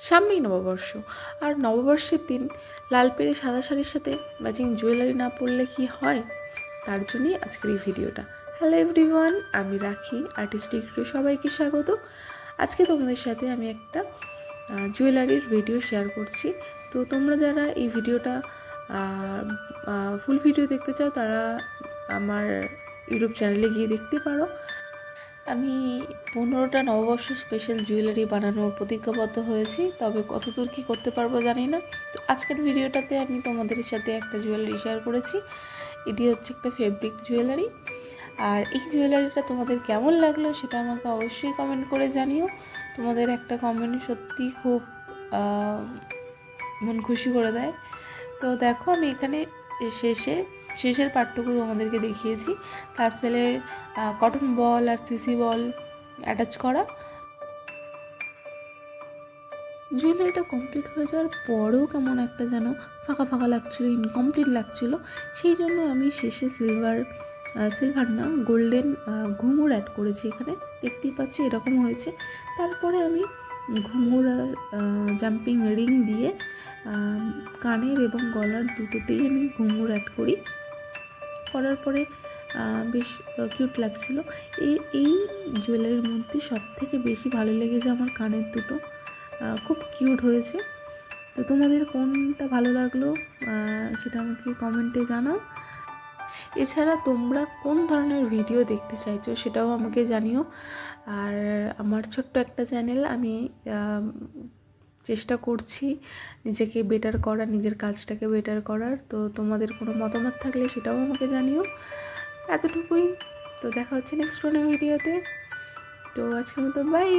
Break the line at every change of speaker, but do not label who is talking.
সামনেই নববর্ষ, আর নববর্ষের দিন লাল পেরে সাদা শাড়ির সাথে ম্যাচিং জুয়েলারি না পরলে কি হয়, তার জন্যই আজকের এই ভিডিওটা। হ্যালো এভরিওয়ান, আমি রাখি আর্টিস্টিক সবাইকে স্বাগত। আজকে তোমাদের সাথে আমি একটা জুয়েলারির ভিডিও শেয়ার করছি। তো তোমরা যারা এই ভিডিওটা ফুল ভিডিও দেখতে চাও তারা আমার ইউটিউব চ্যানেলে গিয়ে দেখতে পারো। আমি 15টা নববর্ষ স্পেশাল জুয়েলারি বানানোর প্রতিজ্ঞাবদ্ধ হয়েছি, তবে কতদূর কী করতে পারবো জানি না। তো আজকের ভিডিওটাতে আমি তোমাদের সাথে একটা জুয়েলারি শেয়ার করেছি। এটি হচ্ছে একটা ফেব্রিক জুয়েলারি। আর এই জুয়েলারিটা তোমাদের কেমন লাগলো সেটা আমাকে অবশ্যই কমেন্ট করে জানিও। তোমাদের একটা কমেন্ট সত্যি খুব মন খুশি করে দেয়। তো দেখো, আমি এখানে শেষের পার্টটুকু তোমাদেরকে দেখিয়েছি। টার্সেলের কটন বল আর সিসি বল অ্যাটাচ করা। জুয়েলারিটা কমপ্লিট হয়ে যাওয়ার পরেও কেমন একটা যেন ফাঁকা ফাঁকা লাগছিলো, ইনকমপ্লিট লাগছিলো। সেই জন্য আমি শেষে সিলভার না গোল্ডেন ঘুঙুর অ্যাড করেছি। এখানে দেখতেই পাচ্ছি এরকম হয়েছে। তারপরে আমি ঘুঙুর আর জাম্পিং রিং দিয়ে কানের এবং গলার দুটোতেই আমি ঘুঙুর অ্যাড করার পরে বেশ কিউট লাগছিলো। এই জুয়েলারির মধ্যে সবথেকে বেশি ভালো লেগেছে আমার কানের দুটো, খুব কিউট হয়েছে। তো তোমাদের কোনটা ভালো লাগলো সেটা আমাকে কমেন্টে জানাও। এছাড়া তোমরা কোন ধরনের ভিডিও দেখতে চাইছো সেটাও আমাকে জানিও। আর আমার ছোট্ট একটা চ্যানেল, আমি চেষ্টা করছি নিজেকে বেটার করার, নিজের কাজটাকে বেটার করার। তো তোমাদের কোনো মতামত থাকলে সেটাও আমাকে জানিও। এতটুকুই। তো দেখা হচ্ছে নেক্সট কোনো ভিডিওতে। তো আজকের মতো বাই।